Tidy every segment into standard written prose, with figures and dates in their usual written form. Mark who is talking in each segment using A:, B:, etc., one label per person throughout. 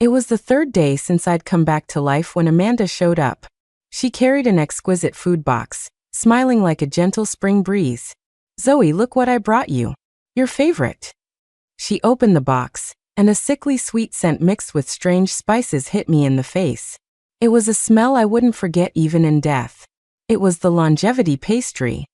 A: It was the third day since I'd come back to life when Amanda showed up. She carried an exquisite food box, smiling like a gentle spring breeze. "Zoe, look what I brought you. Your favorite." She opened the box, and a sickly sweet scent mixed with strange spices hit me in the face. It was a smell I wouldn't forget even in death. It was the longevity pastry.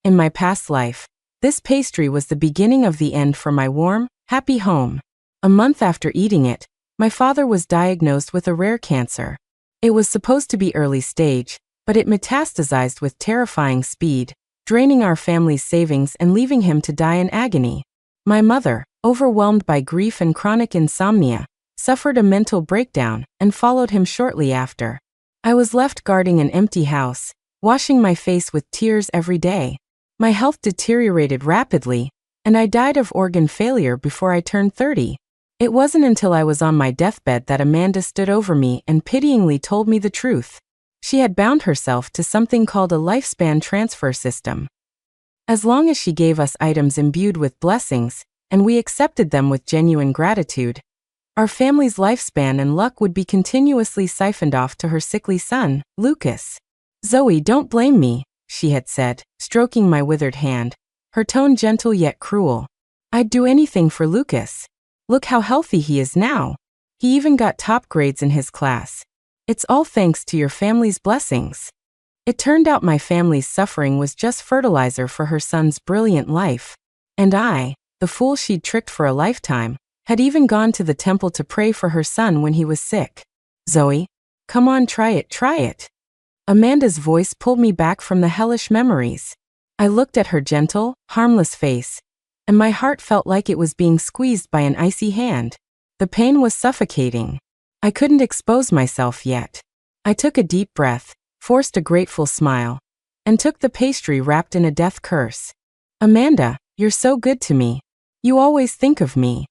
A: In my past life, this pastry was the beginning of the end for my warm, happy home. A month after eating it, my father was diagnosed with a rare cancer. It was supposed to be early stage, but it metastasized with terrifying speed, draining our family's savings and leaving him to die in agony. My mother, overwhelmed by grief and chronic insomnia, suffered a mental breakdown and followed him shortly after. I was left guarding an empty house, washing my face with tears every day. My health deteriorated rapidly, and I died of organ failure before I turned 30. It wasn't until I was on my deathbed that Amanda stood over me and pityingly told me the truth. She had bound herself to something called a lifespan transfer system. As long as she gave us items imbued with blessings, and we accepted them with genuine gratitude, our family's lifespan and luck would be continuously siphoned off to her sickly son, Lucas. "Zoe, don't blame me," she had said, stroking my withered hand, her tone gentle yet cruel. "I'd do anything for Lucas. Look how healthy he is now. He even got top grades in his class. It's all thanks to your family's blessings." It turned out my family's suffering was just fertilizer for her son's brilliant life. And I, the fool she'd tricked for a lifetime, had even gone to the temple to pray for her son when he was sick. "Zoe, come on, try it, try it." Amanda's voice pulled me back from the hellish memories. I looked at her gentle, harmless face, and my heart felt like it was being squeezed by an icy hand. The pain was suffocating. I couldn't expose myself yet. I took a deep breath, forced a grateful smile, and took the pastry wrapped in a death curse. "Amanda, you're so good to me. You always think of me."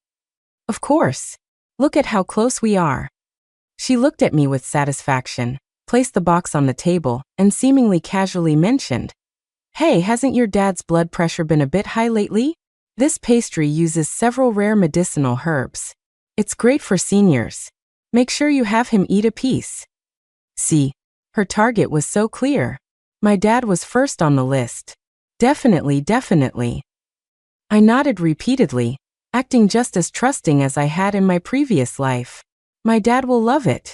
A: "Of course. Look at how close we are." She looked at me with satisfaction, placed the box on the table, and seemingly casually mentioned, "Hey, hasn't your dad's blood pressure been a bit high lately? This pastry uses several rare medicinal herbs. It's great for seniors. Make sure you have him eat a piece." See, her target was so clear. My dad was first on the list. Definitely, definitely. I nodded repeatedly, acting just as trusting as I had in my previous life. My dad will love it.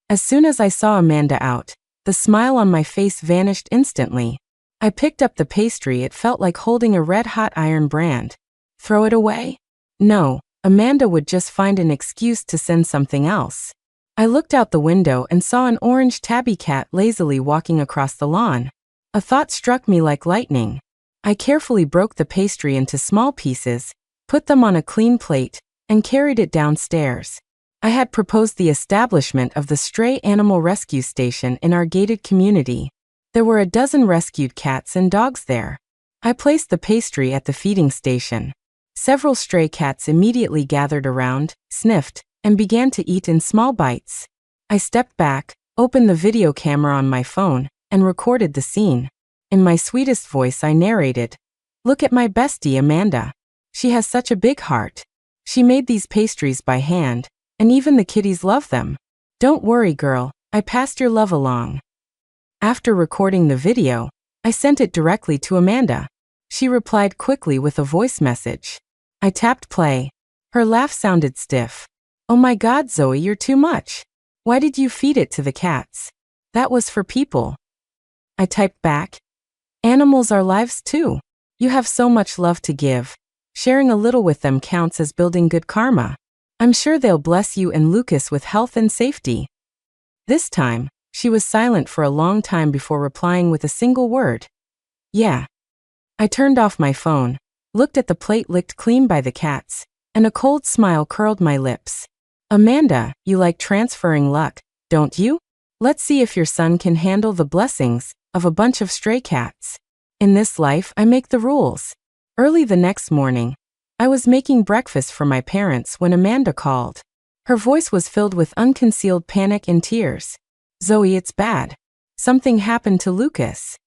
A: As soon as I saw Amanda out, the smile on my face vanished instantly. I picked up the pastry. It felt like holding a red-hot iron brand. Throw it away? No, Amanda would just find an excuse to send something else. I looked out the window and saw an orange tabby cat lazily walking across the lawn. A thought struck me like lightning. I carefully broke the pastry into small pieces, put them on a clean plate, and carried it downstairs. I had proposed the establishment of the stray animal rescue station in our gated community. There were a dozen rescued cats and dogs there. I placed the pastry at the feeding station. Several stray cats immediately gathered around, sniffed, and began to eat in small bites. I stepped back, opened the video camera on my phone, and recorded the scene. In my sweetest voice I narrated, "Look at my bestie Amanda. She has such a big heart. She made these pastries by hand, and even the kitties love them. Don't worry, girl, I passed your love along." After recording the video, I sent it directly to Amanda. She replied quickly with a voice message. I tapped play. Her laugh sounded stiff. "Oh my God, Zoe, you're too much. Why did you feed it to the cats? That was for people." I typed back, "Animals are lives too. You have so much love to give. Sharing a little with them counts as building good karma. I'm sure they'll bless you and Lucas with health and safety." This time, she was silent for a long time before replying with a single word. "Yeah." I turned off my phone, looked at the plate licked clean by the cats, and a cold smile curled my lips. "Amanda, you like transferring luck, don't you? Let's see if your son can handle the blessings of a bunch of stray cats. In this life, I make the rules." Early the next morning, I was making breakfast for my parents when Amanda called. Her voice was filled with unconcealed panic and tears. "Zoe, it's bad. Something happened to Lucas."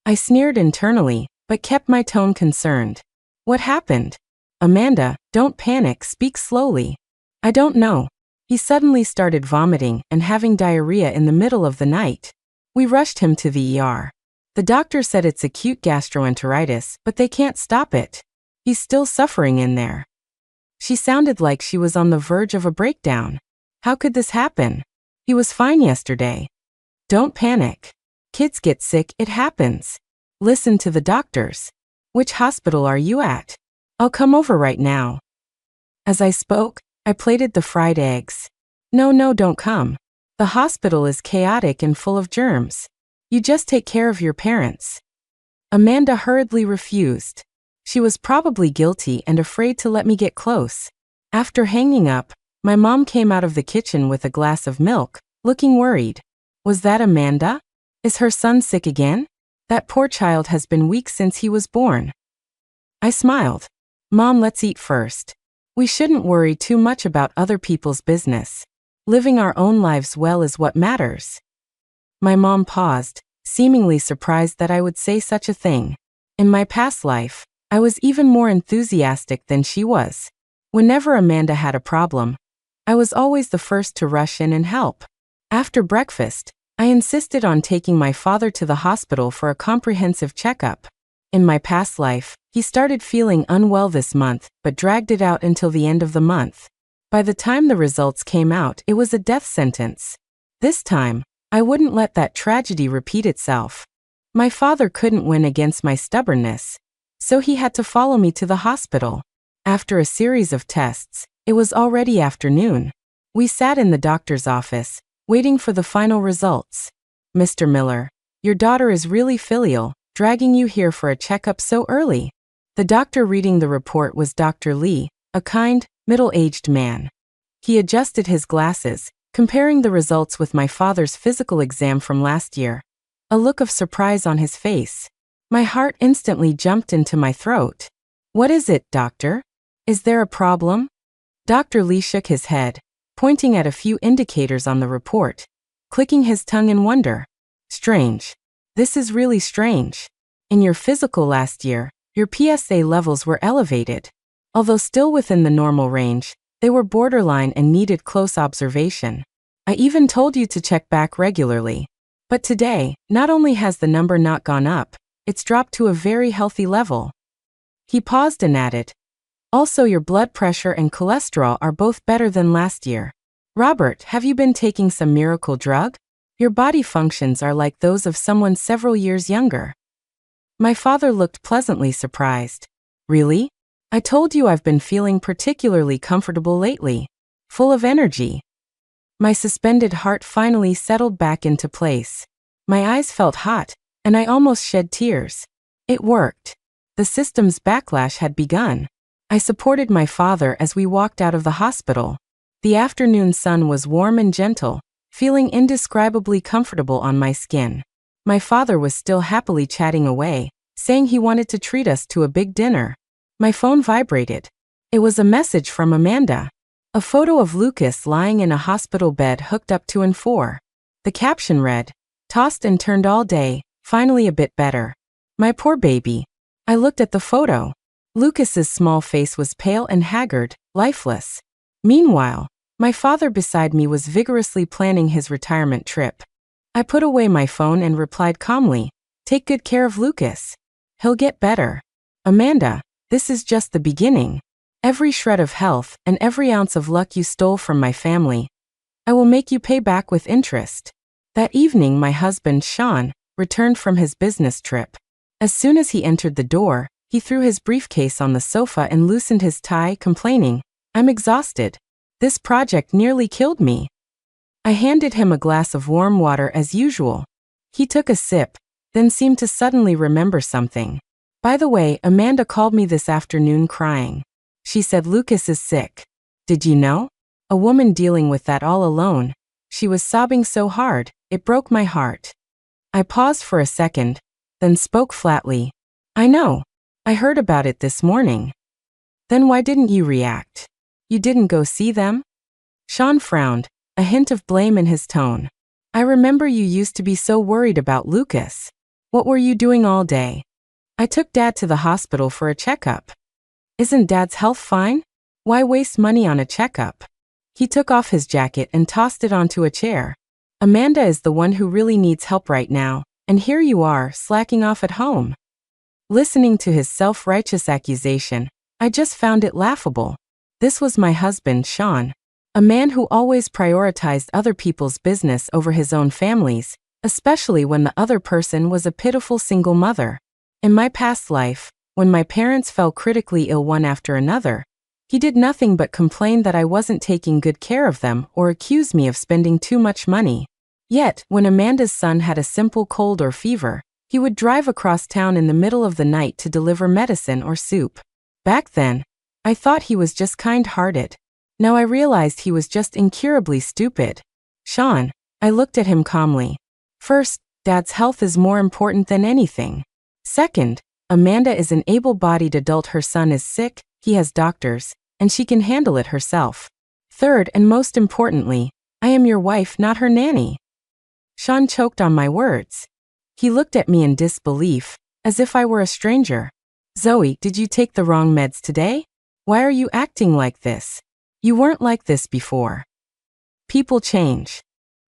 A: I sneered internally, but kept my tone concerned. "What happened?" "Amanda, don't panic, speak slowly." "I don't know. He suddenly started vomiting and having diarrhea in the middle of the night. We rushed him to the ER. The doctor said it's acute gastroenteritis, but they can't stop it. He's still suffering in there. She sounded like she was on the verge of a breakdown. How could this happen? He was fine yesterday. Don't panic. Kids get sick, it happens. Listen to the doctors. Which hospital are you at? I'll come over right now. As I spoke, I plated the fried eggs. No, don't come. The hospital is chaotic and full of germs. You just take care of your parents. Amanda hurriedly refused. She was probably guilty and afraid to let me get close. After hanging up, my mom came out of the kitchen with a glass of milk, looking worried. Was that Amanda? Is her son sick again? That poor child has been weak since he was born. I smiled. Mom, let's eat first. We shouldn't worry too much about other people's business. Living our own lives well is what matters. My mom paused, seemingly surprised that I would say such a thing. In my past life, I was even more enthusiastic than she was. Whenever Amanda had a problem, I was always the first to rush in and help. After breakfast, I insisted on taking my father to the hospital for a comprehensive checkup. In my past life, he started feeling unwell this month, but dragged it out until the end of the month. By the time the results came out, it was a death sentence. This time, I wouldn't let that tragedy repeat itself. My father couldn't win against my stubbornness, so he had to follow me to the hospital. After a series of tests, it was already afternoon. We sat in the doctor's office, waiting for the final results. Mr. Miller, your daughter is really filial, dragging you here for a checkup so early. The doctor reading the report was Dr. Lee, a kind, middle-aged man. He adjusted his glasses, comparing the results with my father's physical exam from last year. A look of surprise on his face. My heart instantly jumped into my throat. What is it, doctor? Is there a problem? Dr. Lee shook his head, pointing at a few indicators on the report, clicking his tongue in wonder. Strange. This is really strange. In your physical last year, your PSA levels were elevated. Although still within the normal range, they were borderline and needed close observation. I even told you to check back regularly. But today, not only has the number not gone up, it's dropped to a very healthy level. He paused and added, also your blood pressure and cholesterol are both better than last year. Robert, have you been taking some miracle drug? Your body functions are like those of someone several years younger. My father looked pleasantly surprised. Really? I told you I've been feeling particularly comfortable lately. Full of energy. My suspended heart finally settled back into place. My eyes felt hot, and I almost shed tears. It worked. The system's backlash had begun. I supported my father as we walked out of the hospital. The afternoon sun was warm and gentle, feeling indescribably comfortable on my skin. My father was still happily chatting away, saying he wanted to treat us to a big dinner. My phone vibrated. It was a message from Amanda. A photo of Lucas lying in a hospital bed hooked up to N4. The caption read, tossed and turned all day, finally a bit better. My poor baby. I looked at the photo. Lucas's small face was pale and haggard, lifeless. Meanwhile, my father beside me was vigorously planning his retirement trip. I put away my phone and replied calmly, take good care of Lucas. He'll get better. Amanda, this is just the beginning. Every shred of health and every ounce of luck you stole from my family, I will make you pay back with interest. That evening my husband, Sean, returned from his business trip. As soon as he entered the door, he threw his briefcase on the sofa and loosened his tie, complaining, I'm exhausted. This project nearly killed me. I handed him a glass of warm water as usual. He took a sip, then seemed to suddenly remember something. By the way, Amanda called me this afternoon crying. She said Lucas is sick. Did you know? A woman dealing with that all alone. She was sobbing so hard, it broke my heart. I paused for a second, then spoke flatly. I know. I heard about it this morning. Then why didn't you react? You didn't go see them? Sean frowned, a hint of blame in his tone. I remember you used to be so worried about Lucas. What were you doing all day? I took Dad to the hospital for a checkup. Isn't Dad's health fine? Why waste money on a checkup? He took off his jacket and tossed it onto a chair. Amanda is the one who really needs help right now, and here you are, slacking off at home. Listening to his self-righteous accusation, I just found it laughable. This was my husband, Sean. A man who always prioritized other people's business over his own family's, especially when the other person was a pitiful single mother. In my past life, when my parents fell critically ill one after another, he did nothing but complain that I wasn't taking good care of them or accuse me of spending too much money. Yet, when Amanda's son had a simple cold or fever, he would drive across town in the middle of the night to deliver medicine or soup. Back then, I thought he was just kind-hearted. Now I realized he was just incurably stupid. Sean, I looked at him calmly. First, Dad's health is more important than anything. Second, Amanda is an able-bodied adult. Her son is sick, he has doctors, and she can handle it herself. Third, and most importantly, I am your wife, not her nanny. Sean choked on my words. He looked at me in disbelief, as if I were a stranger. Zoe, did you take the wrong meds today? Why are you acting like this? You weren't like this before. People change.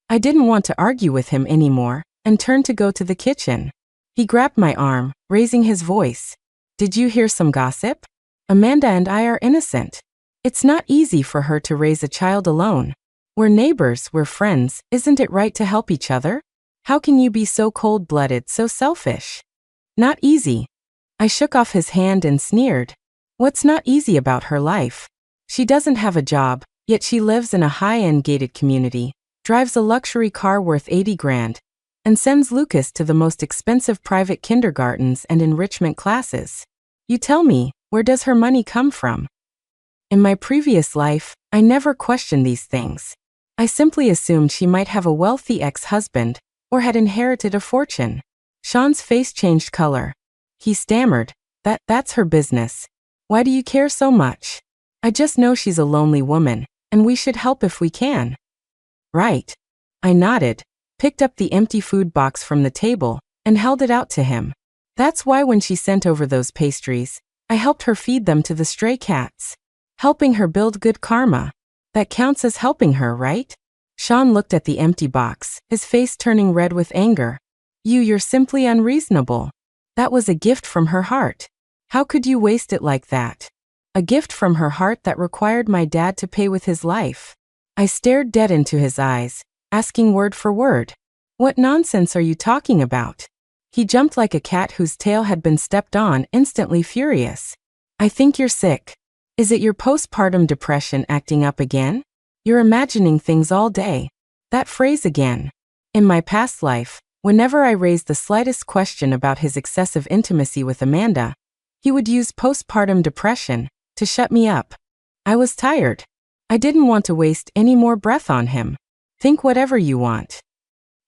A: I didn't want to argue with him anymore, and turned to go to the kitchen. He grabbed my arm, raising his voice. Did you hear some gossip? Amanda and I are innocent. It's not easy for her to raise a child alone. We're neighbors, we're friends, isn't it right to help each other? How can you be so cold-blooded, so selfish? Not easy. I shook off his hand and sneered. What's not easy about her life? She doesn't have a job, yet she lives in a high-end gated community, drives a luxury car worth 80 grand, and sends Lucas to the most expensive private kindergartens and enrichment classes. You tell me, where does her money come from? In my previous life, I never questioned these things. I simply assumed she might have a wealthy ex-husband, or had inherited a fortune. Sean's face changed color. He stammered, that's her business. Why do you care so much? I just know she's a lonely woman, and we should help if we can. Right. I nodded, picked up the empty food box from the table, and held it out to him. That's why when she sent over those pastries, I helped her feed them to the stray cats. Helping her build good karma. That counts as helping her, right? Sean looked at the empty box, his face turning red with anger. You're simply unreasonable. That was a gift from her heart. How could you waste it like that? A gift from her heart that required my dad to pay with his life. I stared dead into his eyes, asking word for word. What nonsense are you talking about? He jumped like a cat whose tail had been stepped on, instantly furious. I think you're sick. Is it your postpartum depression acting up again? You're imagining things all day. That phrase again. In my past life, whenever I raised the slightest question about his excessive intimacy with Amanda, he would use postpartum depression to shut me up. I was tired. I didn't want to waste any more breath on him. Think whatever you want.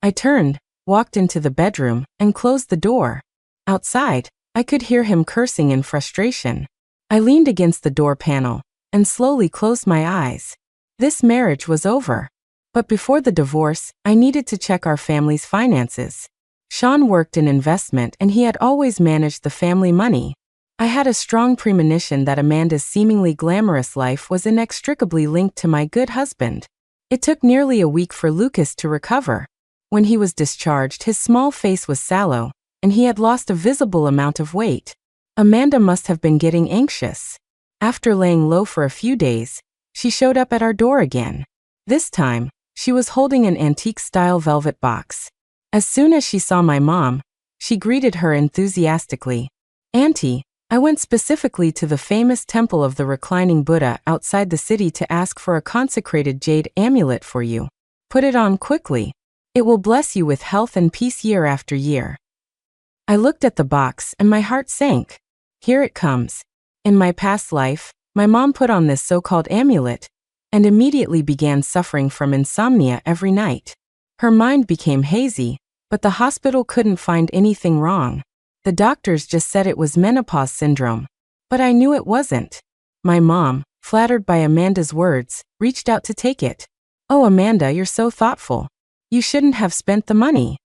A: I turned, walked into the bedroom, and closed the door. Outside, I could hear him cursing in frustration. I leaned against the door panel and slowly closed my eyes. This marriage was over. But before the divorce, I needed to check our family's finances. Sean worked in investment and he had always managed the family money. I had a strong premonition that Amanda's seemingly glamorous life was inextricably linked to my good husband. It took nearly a week for Lucas to recover. When he was discharged, his small face was sallow, and he had lost a visible amount of weight. Amanda must have been getting anxious. After laying low for a few days, she showed up at our door again. This time, she was holding an antique-style velvet box. As soon as she saw my mom, she greeted her enthusiastically. Auntie, I went specifically to the famous temple of the reclining Buddha outside the city to ask for a consecrated jade amulet for you. Put it on quickly. It will bless you with health and peace year after year. I looked at the box and my heart sank. Here it comes. In my past life, my mom put on this so-called amulet and immediately began suffering from insomnia every night. Her mind became hazy, but the hospital couldn't find anything wrong. The doctors just said it was menopause syndrome. But I knew it wasn't. My mom, flattered by Amanda's words, reached out to take it. Oh, Amanda, you're so thoughtful. You shouldn't have spent the money.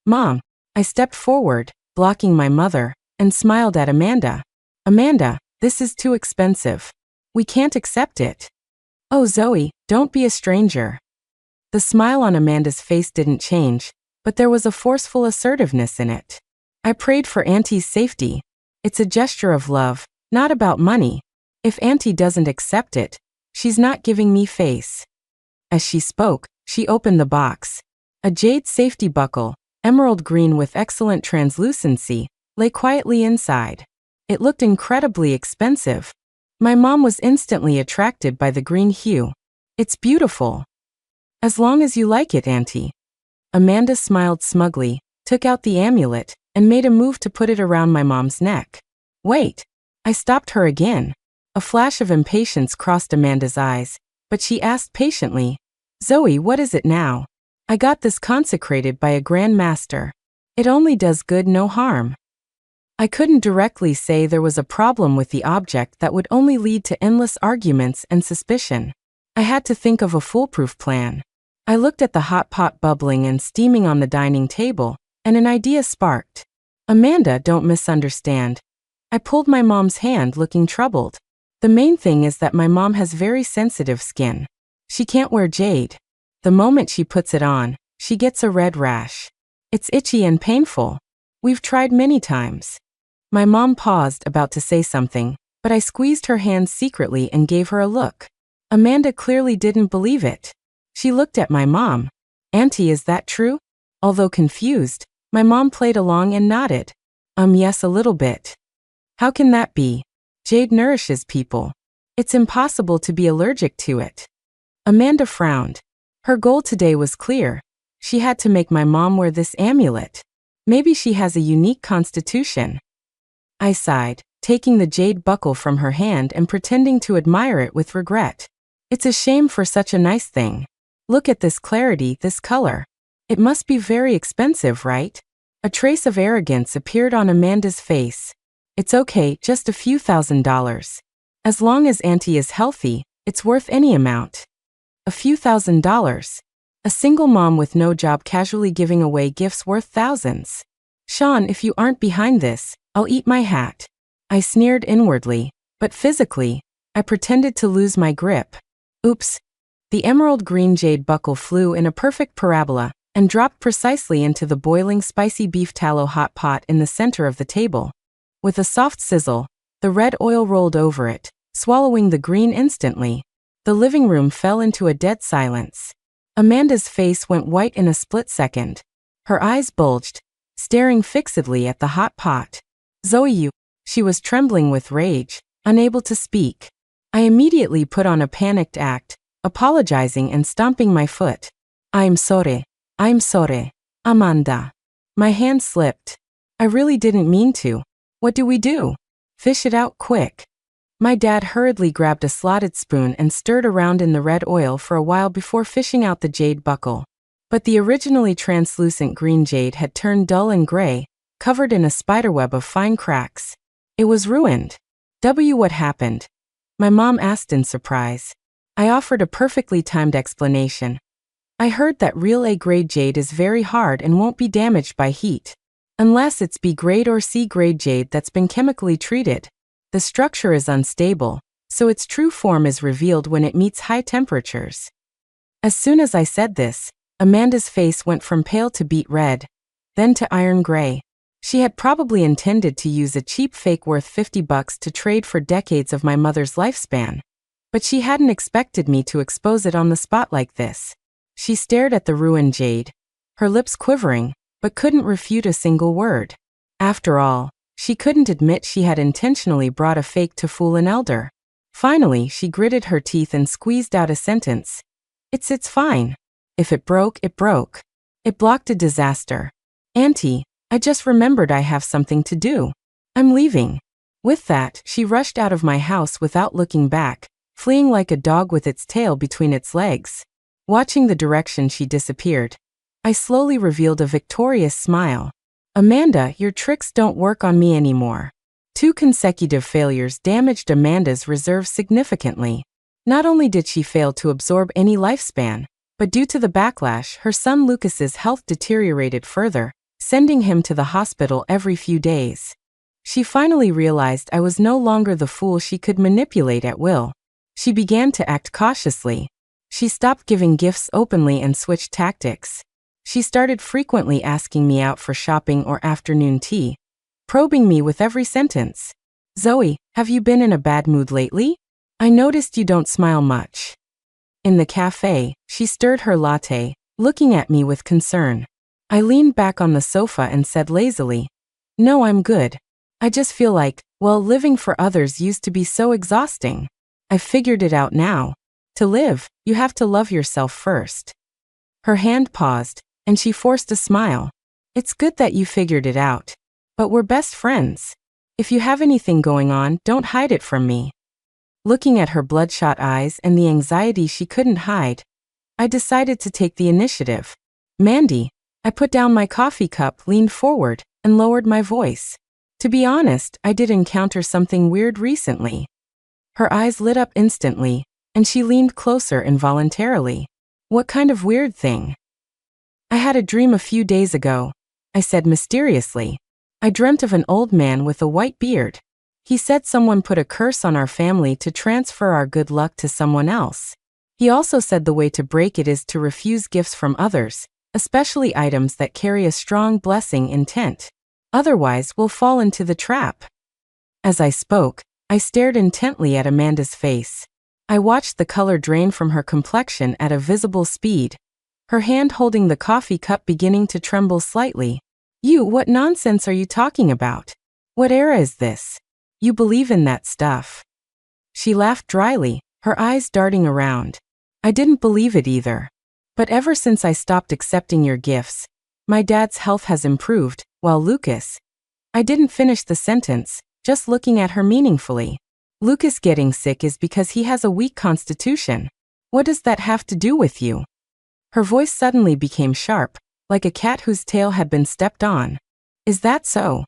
A: Mom, I stepped forward, blocking my mother, and smiled at Amanda. Amanda, this is too expensive. We can't accept it. Oh, Zoe, don't be a stranger. The smile on Amanda's face didn't change, but there was a forceful assertiveness in it. I prayed for Auntie's safety. It's a gesture of love, not about money. If Auntie doesn't accept it, she's not giving me face. As she spoke, she opened the box. A jade safety buckle, emerald green with excellent translucency, lay quietly inside. It looked incredibly expensive. My mom was instantly attracted by the green hue. It's beautiful. As long as you like it, Auntie. Amanda smiled smugly, took out the amulet, and made a move to put it around my mom's neck. Wait! I stopped her again. A flash of impatience crossed Amanda's eyes, but she asked patiently, Zoe, what is it now? I got this consecrated by a grand master. It only does good, no harm. I couldn't directly say there was a problem with the object that would only lead to endless arguments and suspicion. I had to think of a foolproof plan. I looked at the hot pot bubbling and steaming on the dining table, and an idea sparked. Amanda, don't misunderstand. I pulled my mom's hand, looking troubled. The main thing is that my mom has very sensitive skin. She can't wear jade. The moment she puts it on, she gets a red rash. It's itchy and painful. We've tried many times. My mom paused, about to say something, but I squeezed her hand secretly and gave her a look. Amanda clearly didn't believe it. She looked at my mom. Auntie, is that true? Although confused, my mom played along and nodded. Yes, a little bit. How can that be? Jade nourishes people. It's impossible to be allergic to it. Amanda frowned. Her goal today was clear. She had to make my mom wear this amulet. Maybe she has a unique constitution. I sighed, taking the jade buckle from her hand and pretending to admire it with regret. It's a shame for such a nice thing. Look at this clarity, this color. It must be very expensive, right? A trace of arrogance appeared on Amanda's face. It's okay, just a few $1,000s. As long as Auntie is healthy, it's worth any amount. A few $1,000s. A single mom with no job casually giving away gifts worth thousands. Sean, if you aren't behind this, I'll eat my hat. I sneered inwardly, but physically, I pretended to lose my grip. Oops. The emerald green jade buckle flew in a perfect parabola and dropped precisely into the boiling spicy beef tallow hot pot in the center of the table. With a soft sizzle, the red oil rolled over it, swallowing the green instantly. The living room fell into a dead silence. Amanda's face went white in a split second. Her eyes bulged, staring fixedly at the hot pot. Zoe, you. She was trembling with rage, unable to speak. I immediately put on a panicked act, apologizing and stomping my foot. I'm sorry, Amanda. My hand slipped. I really didn't mean to. What do we do? Fish it out quick. My dad hurriedly grabbed a slotted spoon and stirred around in the red oil for a while before fishing out the jade buckle. But the originally translucent green jade had turned dull and gray, covered in a spiderweb of fine cracks. It was ruined. What happened? My mom asked in surprise. I offered a perfectly timed explanation. I heard that real A-grade jade is very hard and won't be damaged by heat. Unless it's B-grade or C-grade jade that's been chemically treated. The structure is unstable, so its true form is revealed when it meets high temperatures. As soon as I said this, Amanda's face went from pale to beet red, then to iron gray. She had probably intended to use a cheap fake worth $50 to trade for decades of my mother's lifespan. But she hadn't expected me to expose it on the spot like this. She stared at the ruined jade, her lips quivering, but couldn't refute a single word. After all, she couldn't admit she had intentionally brought a fake to fool an elder. Finally, she gritted her teeth and squeezed out a sentence. It's fine. If it broke, it broke. It blocked a disaster. Auntie, I just remembered I have something to do. I'm leaving. With that, she rushed out of my house without looking back, fleeing like a dog with its tail between its legs. Watching the direction she disappeared, I slowly revealed a victorious smile. Amanda, your tricks don't work on me anymore. 2 consecutive failures damaged Amanda's reserve significantly. Not only did she fail to absorb any lifespan, but due to the backlash, her son Lucas's health deteriorated further, sending him to the hospital every few days. She finally realized I was no longer the fool she could manipulate at will. She began to act cautiously. She stopped giving gifts openly and switched tactics. She started frequently asking me out for shopping or afternoon tea, probing me with every sentence. Zoe, have you been in a bad mood lately? I noticed you don't smile much. In the cafe, she stirred her latte, looking at me with concern. I leaned back on the sofa and said lazily, "No, I'm good. I just feel like, well, living for others used to be so exhausting. I've figured it out now. To live, you have to love yourself first." Her hand paused, and she forced a smile. "It's good that you figured it out. But we're best friends. If you have anything going on, don't hide it from me." Looking at her bloodshot eyes and the anxiety she couldn't hide, I decided to take the initiative. "Mandy." I put down my coffee cup, leaned forward, and lowered my voice. "To be honest, I did encounter something weird recently." Her eyes lit up instantly, and she leaned closer involuntarily. "What kind of weird thing?" "I had a dream a few days ago," I said mysteriously. "I dreamt of an old man with a white beard. He said someone put a curse on our family to transfer our good luck to someone else. He also said the way to break it is to refuse gifts from others, especially items that carry a strong blessing intent. Otherwise, we'll fall into the trap." As I spoke, I stared intently at Amanda's face. I watched the color drain from her complexion at a visible speed, her hand holding the coffee cup beginning to tremble slightly. What nonsense are you talking about? What era is this? You believe in that stuff?" She laughed dryly, her eyes darting around. "I didn't believe it either. But ever since I stopped accepting your gifts, my dad's health has improved, while Lucas—" I didn't finish the sentence, just looking at her meaningfully. "Lucas getting sick is because he has a weak constitution. What does that have to do with you?" Her voice suddenly became sharp, like a cat whose tail had been stepped on. "Is that so?"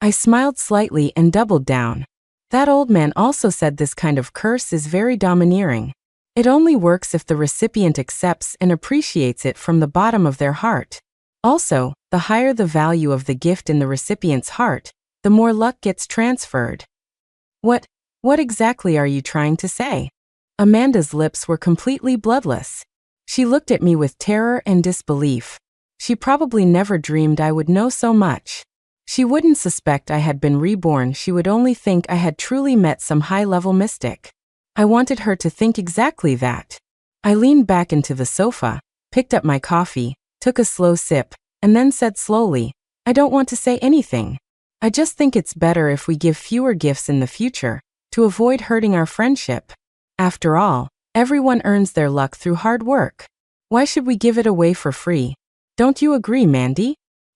A: I smiled slightly and doubled down. "That old man also said this kind of curse is very domineering. It only works if the recipient accepts and appreciates it from the bottom of their heart. Also, the higher the value of the gift in the recipient's heart, the more luck gets transferred." What exactly are you trying to say?" Amanda's lips were completely bloodless. She looked at me with terror and disbelief. She probably never dreamed I would know so much. She wouldn't suspect I had been reborn. She would only think I had truly met some high-level mystic. I wanted her to think exactly that. I leaned back into the sofa, picked up my coffee, took a slow sip, and then said slowly, "I don't want to say anything. I just think it's better if we give fewer gifts in the future, to avoid hurting our friendship. After all, everyone earns their luck through hard work. Why should we give it away for free? Don't you agree, Mandy?"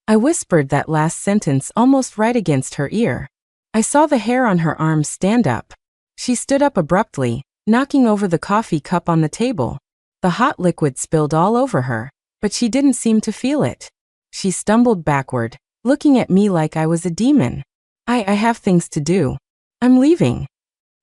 A: I whispered that last sentence almost right against her ear. I saw the hair on her arms stand up. She stood up abruptly, knocking over the coffee cup on the table. The hot liquid spilled all over her, but she didn't seem to feel it. She stumbled backward, looking at me like I was a demon. I have things to do. I'm leaving."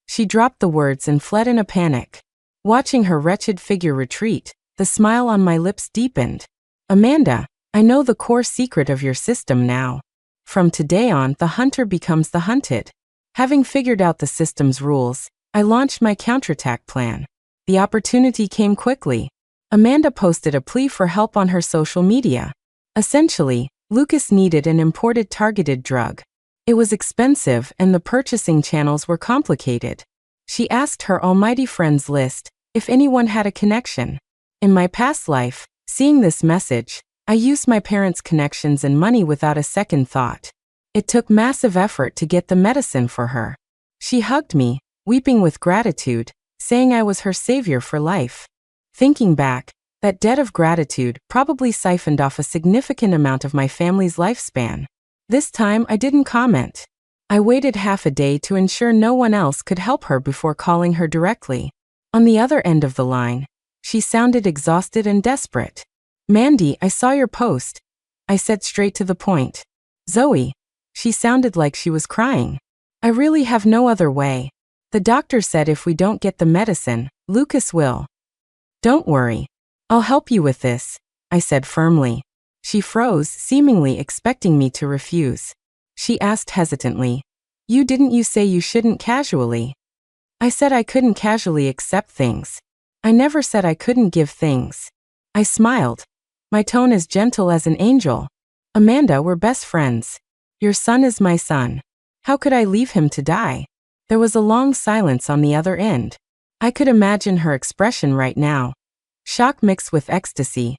A: She dropped the words and fled in a panic. Watching her wretched figure retreat, the smile on my lips deepened. "Amanda, I know the core secret of your system now. From today on, the hunter becomes the hunted." Having figured out the system's rules, I launched my counterattack plan. The opportunity came quickly. Amanda posted a plea for help on her social media. Essentially, Lucas needed an imported targeted drug. It was expensive and the purchasing channels were complicated. She asked her almighty friends list if anyone had a connection. In my past life, seeing this message, I used my parents' connections and money without a second thought. It took massive effort to get the medicine for her. She hugged me, weeping with gratitude, saying I was her savior for life. Thinking back, that debt of gratitude probably siphoned off a significant amount of my family's lifespan. This time I didn't comment. I waited half a day to ensure no one else could help her before calling her directly. On the other end of the line, she sounded exhausted and desperate. "Mandy, I saw your post," I said straight to the point. "Zoe." She sounded like she was crying. "I really have no other way. The doctor said if we don't get the medicine, Lucas will." "Don't worry. I'll help you with this," I said firmly. She froze, seemingly expecting me to refuse. She asked hesitantly, Didn't you say you shouldn't casually?" I said I couldn't casually accept things. I never said I couldn't give things. I smiled. My tone as gentle as an angel. Amanda, we're best friends. Your son is my son. How could I leave him to die? There was a long silence on the other end. I could imagine her expression right now. Shock mixed with ecstasy,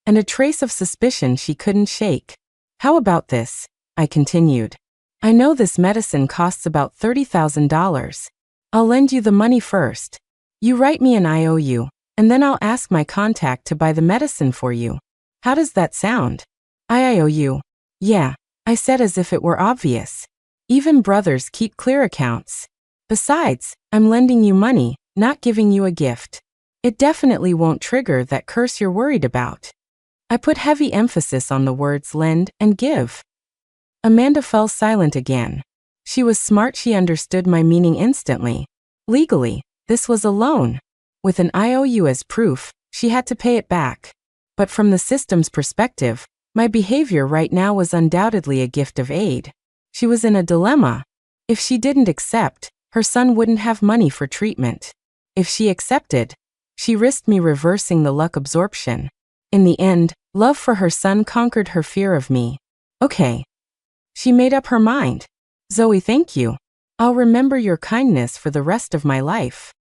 A: and a trace of suspicion she couldn't shake. How about this? I continued. I know this medicine costs about $30,000. I'll lend you the money first. You write me an IOU, and then I'll ask my contact to buy the medicine for you. How does that sound? IOU. Yeah, I said as if it were obvious. Even brothers keep clear accounts. Besides, I'm lending you money, not giving you a gift. It definitely won't trigger that curse you're worried about. I put heavy emphasis on the words lend and give. Amanda fell silent again. She was smart. She understood my meaning instantly. Legally, this was a loan. With an IOU as proof, she had to pay it back. But from the system's perspective, my behavior right now was undoubtedly a gift of aid. She was in a dilemma. If she didn't accept, her son wouldn't have money for treatment. If she accepted, she risked me reversing the luck absorption. In the end, love for her son conquered her fear of me. Okay. She made up her mind. Zoe, thank you. I'll remember your kindness for the rest of my life.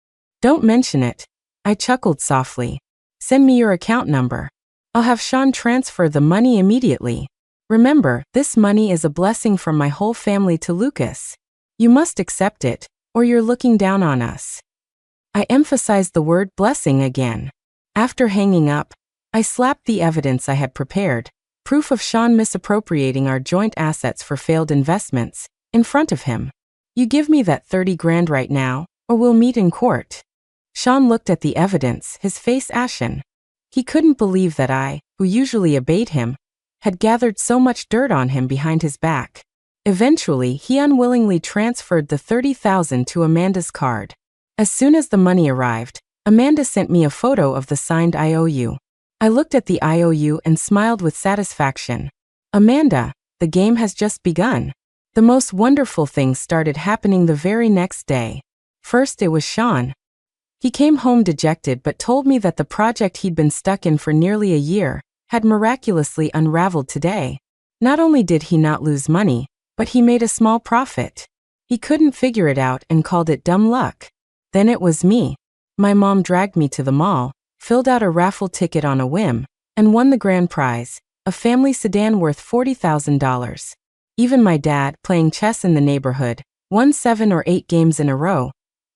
A: Don't mention it. I chuckled softly. Send me your account number. I'll have Sean transfer the money immediately. Remember, this money is a blessing from my whole family to Lucas. You must accept it, or you're looking down on us. I emphasized the word blessing again. After hanging up, I slapped the evidence I had prepared, proof of Sean misappropriating our joint assets for failed investments, in front of him. You give me that 30 grand right now, or we'll meet in court. Sean looked at the evidence, his face ashen. He couldn't believe that I, who usually obeyed him, had gathered so much dirt on him behind his back. Eventually, he unwillingly transferred the $30,000 to Amanda's card. As soon as the money arrived, Amanda sent me a photo of the signed IOU. I looked at the IOU and smiled with satisfaction. Amanda, the game has just begun. The most wonderful things started happening the very next day. First, it was Sean. He came home dejected but told me that the project he'd been stuck in for nearly a year had miraculously unraveled today. Not only did he not lose money, but he made a small profit. He couldn't figure it out and called it dumb luck. Then it was me. My mom dragged me to the mall, filled out a raffle ticket on a whim, and won the grand prize, a family sedan worth $40,000. Even my dad, playing chess in the neighborhood, won 7 or 8 games in a row,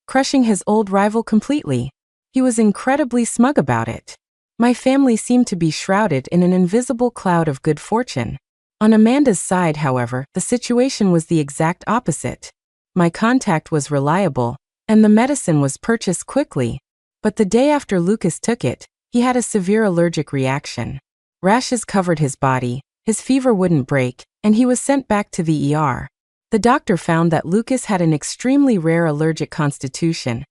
A: crushing his old rival completely. He was incredibly smug about it. My family seemed to be shrouded in an invisible cloud of good fortune. On Amanda's side, however, the situation was the exact opposite. My contact was reliable, and the medicine was purchased quickly. But the day after Lucas took it, he had a severe allergic reaction. Rashes covered his body, his fever wouldn't break, and he was sent back to the ER. The doctor found that Lucas had an extremely rare allergic constitution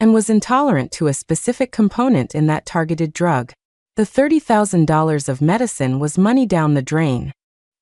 A: and was intolerant to a specific component in that targeted drug. The $30,000 of medicine was money down the drain.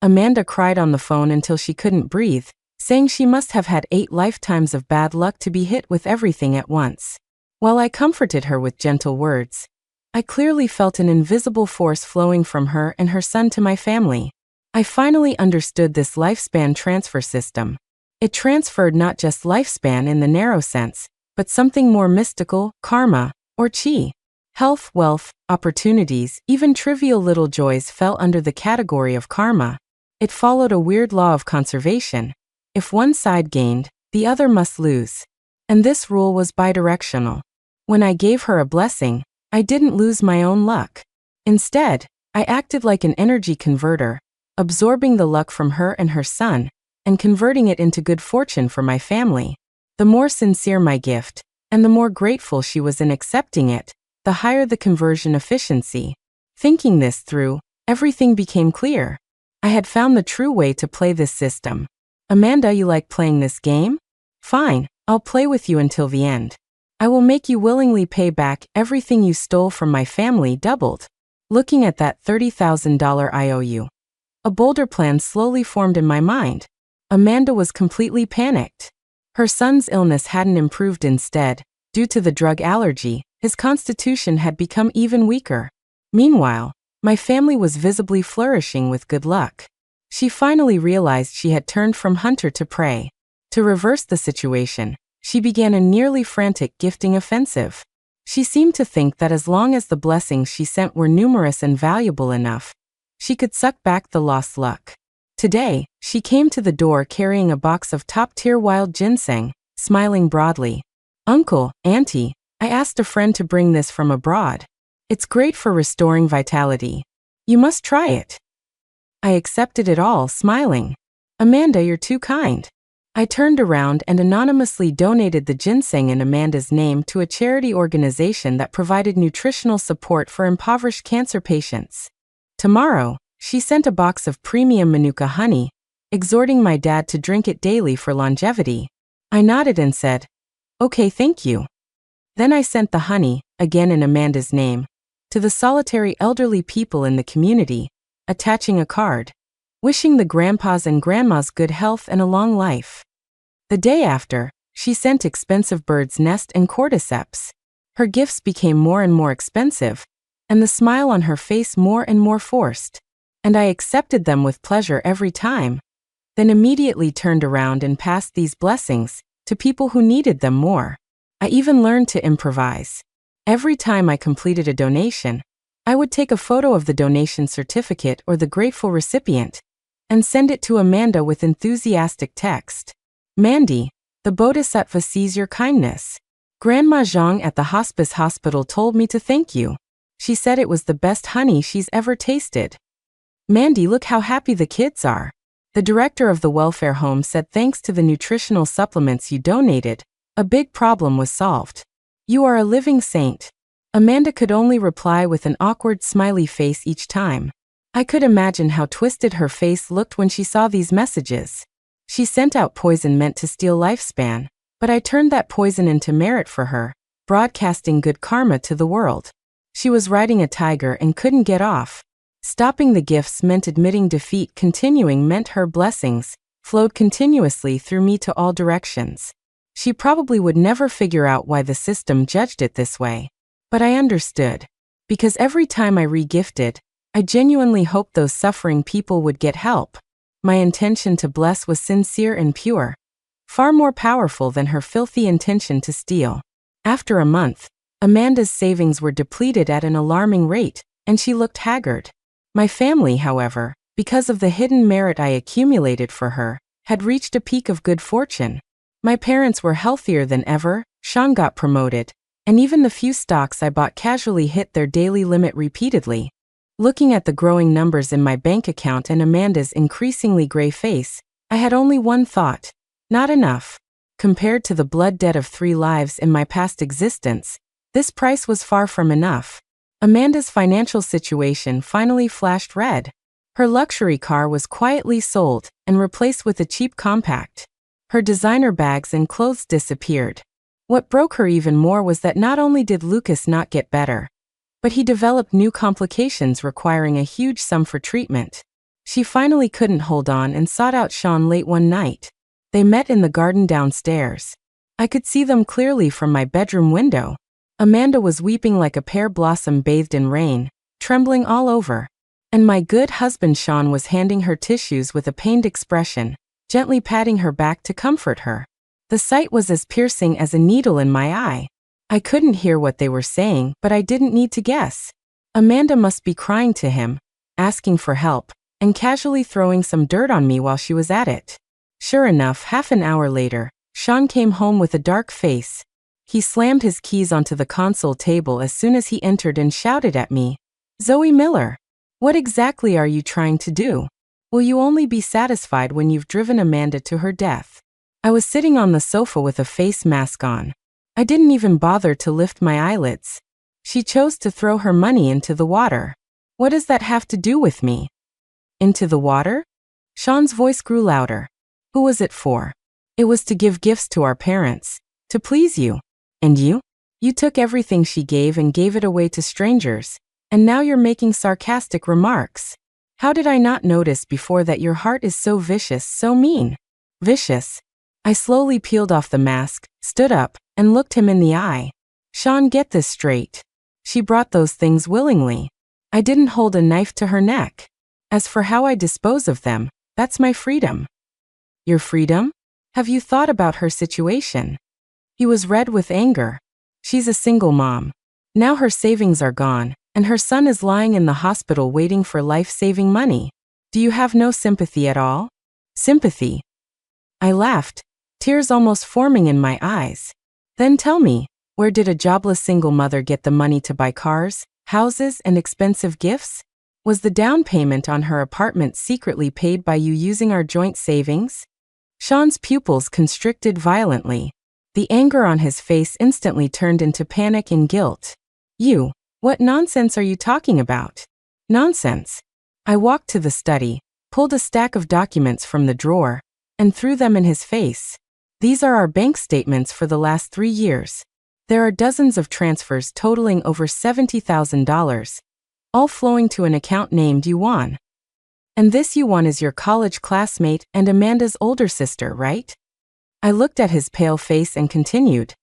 A: Amanda cried on the phone until she couldn't breathe, saying she must have had 8 lifetimes of bad luck to be hit with everything at once. While I comforted her with gentle words, I clearly felt an invisible force flowing from her and her son to my family. I finally understood this lifespan transfer system. It transferred not just lifespan in the narrow sense, but something more mystical, karma, or chi. Health, wealth, opportunities, even trivial little joys fell under the category of karma. It followed a weird law of conservation. If one side gained, the other must lose. And this rule was bidirectional. When I gave her a blessing, I didn't lose my own luck. Instead, I acted like an energy converter, absorbing the luck from her and her son, and converting it into good fortune for my family. The more sincere my gift, and the more grateful she was in accepting it, the higher the conversion efficiency. Thinking this through, everything became clear. I had found the true way to play this system. Amanda, you like playing this game? Fine, I'll play with you until the end. I will make you willingly pay back everything you stole from my family doubled. Looking at that $30,000 IOU, a bolder plan slowly formed in my mind. Amanda was completely panicked. Her son's illness hadn't improved. Instead, due to the drug allergy, his constitution had become even weaker. Meanwhile, my family was visibly flourishing with good luck. She finally realized she had turned from hunter to prey. To reverse the situation, she began a nearly frantic gifting offensive. She seemed to think that as long as the blessings she sent were numerous and valuable enough, she could suck back the lost luck. Today, she came to the door carrying a box of top-tier wild ginseng, smiling broadly. "Uncle, Auntie, I asked a friend to bring this from abroad. It's great for restoring vitality. You must try it." I accepted it all, smiling. "Amanda, you're too kind." I turned around and anonymously donated the ginseng in Amanda's name to a charity organization that provided nutritional support for impoverished cancer patients. Tomorrow, she sent a box of premium Manuka honey, exhorting my dad to drink it daily for longevity. I nodded and said, "Okay, thank you." Then I sent the honey, again in Amanda's name, to the solitary elderly people in the community, attaching a card, wishing the grandpas and grandmas good health and a long life. The day after, she sent expensive bird's nest and cordyceps. Her gifts became more and more expensive, and the smile on her face more and more forced. And I accepted them with pleasure every time, then immediately turned around and passed these blessings to people who needed them more. I even learned to improvise. Every time I completed a donation, I would take a photo of the donation certificate or the grateful recipient and send it to Amanda with enthusiastic text. "Mandy, the Bodhisattva sees your kindness. Grandma Zhang at the hospice hospital told me to thank you. She said it was the best honey she's ever tasted. Mandy, look how happy the kids are. The director of the welfare home said thanks to the nutritional supplements you donated, a big problem was solved. You are a living saint." Amanda could only reply with an awkward smiley face each time. I could imagine how twisted her face looked when she saw these messages. She sent out poison meant to steal lifespan, but I turned that poison into merit for her, broadcasting good karma to the world. She was riding a tiger and couldn't get off. Stopping the gifts meant admitting defeat. Continuing meant her blessings flowed continuously through me to all directions. She probably would never figure out why the system judged it this way. But I understood. Because every time I re-gifted, I genuinely hoped those suffering people would get help. My intention to bless was sincere and pure, far more powerful than her filthy intention to steal. After a month, Amanda's savings were depleted at an alarming rate, and she looked haggard. My family, however, because of the hidden merit I accumulated for her, had reached a peak of good fortune. My parents were healthier than ever, Sean got promoted, and even the few stocks I bought casually hit their daily limit repeatedly. Looking at the growing numbers in my bank account and Amanda's increasingly gray face, I had only one thought: not enough. Compared to the blood debt of 3 lives in my past existence, this price was far from enough. Amanda's financial situation finally flashed red. Her luxury car was quietly sold and replaced with a cheap compact. Her designer bags and clothes disappeared. What broke her even more was that not only did Lucas not get better, but he developed new complications requiring a huge sum for treatment. She finally couldn't hold on and sought out Sean late one night. They met in the garden downstairs. I could see them clearly from my bedroom window. Amanda was weeping like a pear blossom bathed in rain, trembling all over. And my good husband Sean was handing her tissues with a pained expression, gently patting her back to comfort her. The sight was as piercing as a needle in my eye. I couldn't hear what they were saying, but I didn't need to guess. Amanda must be crying to him, asking for help, and casually throwing some dirt on me while she was at it. Sure enough, half an hour later, Sean came home with a dark face. He slammed his keys onto the console table as soon as he entered and shouted at me, "Zoe Miller, what exactly are you trying to do? Will you only be satisfied when you've driven Amanda to her death?" I was sitting on the sofa with a face mask on. I didn't even bother to lift my eyelids. She chose to throw her money into the water. What does that have to do with me? Into the water? Sean's voice grew louder. Who was it for? It was to give gifts to our parents, to please you. And you? You took everything she gave and gave it away to strangers, and now you're making sarcastic remarks. How did I not notice before that your heart is so vicious, so mean? Vicious? I slowly peeled off the mask, stood up, and looked him in the eye. Sean, get this straight. She brought those things willingly. I didn't hold a knife to her neck. As for how I dispose of them, that's my freedom. Your freedom? Have you thought about her situation? He was red with anger. She's a single mom. Now her savings are gone, and her son is lying in the hospital waiting for life-saving money. Do you have no sympathy at all? Sympathy? I laughed, tears almost forming in my eyes. Then tell me, where did a jobless single mother get the money to buy cars, houses, and expensive gifts? Was the down payment on her apartment secretly paid by you using our joint savings? Sean's pupils constricted violently. The anger on his face instantly turned into panic and guilt. You, what nonsense are you talking about? Nonsense. I walked to the study, pulled a stack of documents from the drawer, and threw them in his face. These are our bank statements for the last 3 years. There are dozens of transfers totaling over $70,000, all flowing to an account named Yuan. And this Yuan is your college classmate and Amanda's older sister, right? I looked at his pale face and continued.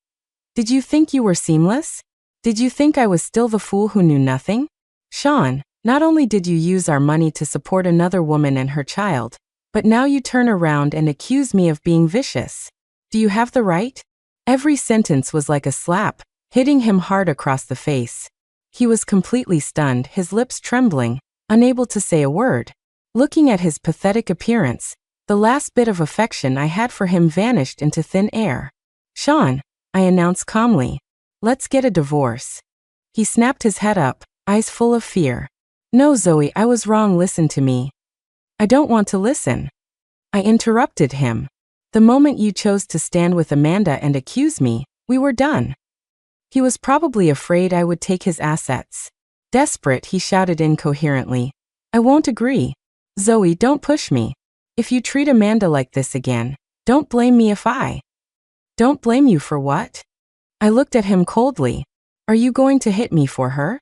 A: Did you think you were seamless? Did you think I was still the fool who knew nothing? Sean, not only did you use our money to support another woman and her child, but now you turn around and accuse me of being vicious. Do you have the right? Every sentence was like a slap, hitting him hard across the face. He was completely stunned, his lips trembling, unable to say a word. Looking at his pathetic appearance, the last bit of affection I had for him vanished into thin air. Sean, I announced calmly, let's get a divorce. He snapped his head up, eyes full of fear. No, Zoe, I was wrong, listen to me. I don't want to listen. I interrupted him. The moment you chose to stand with Amanda and accuse me, we were done. He was probably afraid I would take his assets. Desperate, he shouted incoherently. I won't agree. Zoe, don't push me. If you treat Amanda like this again, don't blame me if I. Don't blame you for what? I looked at him coldly. Are you going to hit me for her?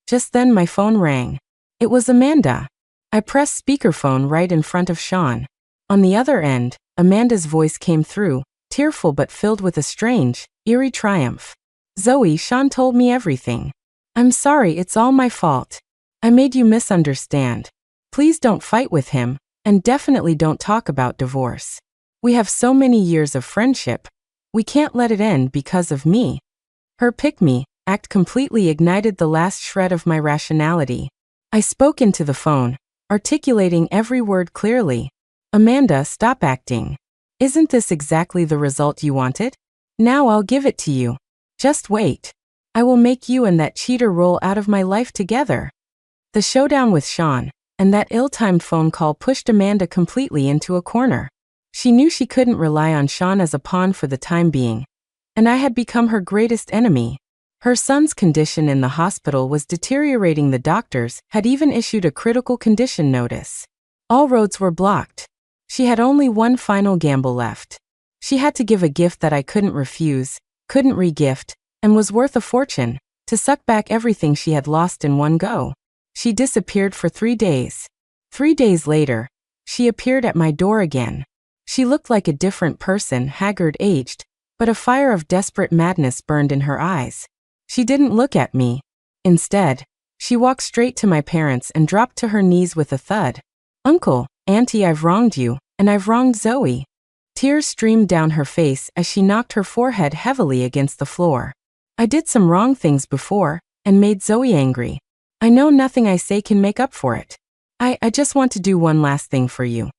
A: Just then my phone rang. It was Amanda. I pressed speakerphone right in front of Sean. On the other end, Amanda's voice came through, tearful but filled with a strange, eerie triumph. Zoe, Sean told me everything. I'm sorry, it's all my fault. I made you misunderstand. Please don't fight with him, and definitely don't talk about divorce. We have so many years of friendship. We can't let it end because of me. Her pick-me act completely ignited the last shred of my rationality. I spoke into the phone, articulating every word clearly. Amanda, stop acting. Isn't this exactly the result you wanted? Now I'll give it to you. Just wait. I will make you and that cheater roll out of my life together. The showdown with Sean and that ill-timed phone call pushed Amanda completely into a corner. She knew she couldn't rely on Sean as a pawn for the time being, and I had become her greatest enemy. Her son's condition in the hospital was deteriorating. The doctors had even issued a critical condition notice. All roads were blocked. She had only one final gamble left. She had to give a gift that I couldn't refuse, couldn't re-gift, and was worth a fortune, to suck back everything she had lost in one go. She disappeared for 3 days. 3 days later, she appeared at my door again. She looked like a different person, haggard, aged, but a fire of desperate madness burned in her eyes. She didn't look at me. Instead, she walked straight to my parents and dropped to her knees with a thud. Uncle, Auntie, I've wronged you, and I've wronged Zoe. Tears streamed down her face as she knocked her forehead heavily against the floor. I did some wrong things before, and made Zoe angry. I know nothing I say can make up for it. I just want to do one last thing for you.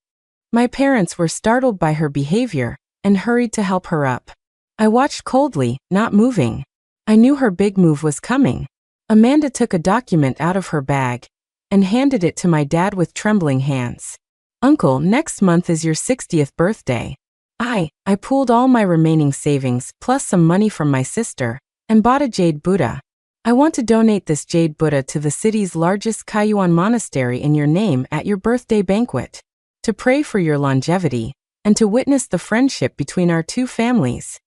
A: My parents were startled by her behavior, and hurried to help her up. I watched coldly, not moving. I knew her big move was coming. Amanda took a document out of her bag, and handed it to my dad with trembling hands. Uncle, next month is your 60th birthday. I pooled all my remaining savings, plus some money from my sister, and bought a jade Buddha. I want to donate this jade Buddha to the city's largest Kaiyuan monastery in your name at your birthday banquet, to pray for your longevity, and to witness the friendship between our two families.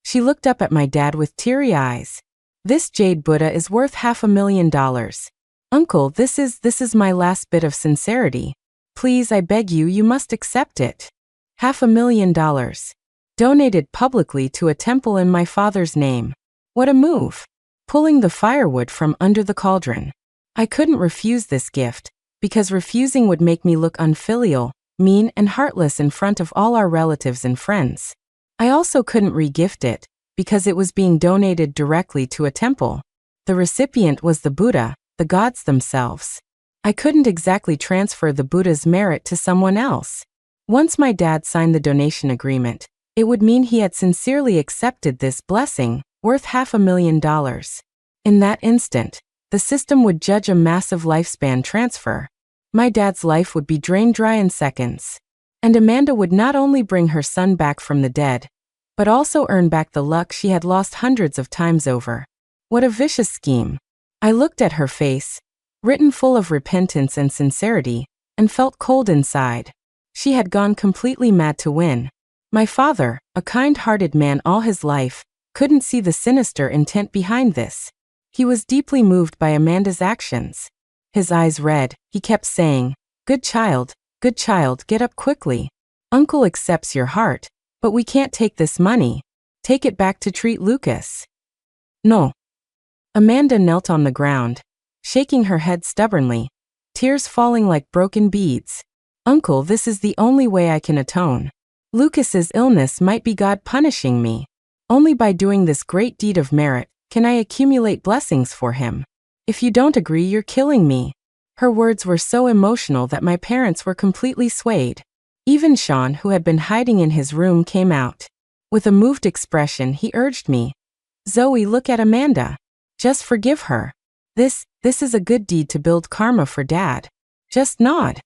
A: She looked up at my dad with teary eyes. This jade Buddha is worth $500,000. Uncle, this is my last bit of sincerity. Please, I beg you, you must accept it. $500,000. donated publicly to a temple in my father's name. What a move! Pulling the firewood from under the cauldron. I couldn't refuse this gift, because refusing would make me look unfilial, mean, and heartless in front of all our relatives and friends. I also couldn't re-gift it, because it was being donated directly to a temple. The recipient was the Buddha, the gods themselves. I couldn't exactly transfer the Buddha's merit to someone else. Once my dad signed the donation agreement, it would mean he had sincerely accepted this blessing, worth $500,000. In that instant, the system would judge a massive lifespan transfer. My dad's life would be drained dry in seconds. And Amanda would not only bring her son back from the dead, but also earn back the luck she had lost hundreds of times over. What a vicious scheme. I looked at her face, written full of repentance and sincerity, and felt cold inside. She had gone completely mad to win. My father, a kind-hearted man all his life, couldn't see the sinister intent behind this. He was deeply moved by Amanda's actions. His eyes red, he kept saying, good child, get up quickly. Uncle accepts your heart, but we can't take this money. Take it back to treat Lucas. No. Amanda knelt on the ground, shaking her head stubbornly, tears falling like broken beads. Uncle, this is the only way I can atone. Lucas's illness might be God punishing me. Only by doing this great deed of merit can I accumulate blessings for him. If you don't agree, you're killing me. Her words were so emotional that my parents were completely swayed. Even Sean, who had been hiding in his room, came out. With a moved expression, he urged me, Zoe, look at Amanda. Just forgive her. This is a good deed to build karma for Dad. Just nod.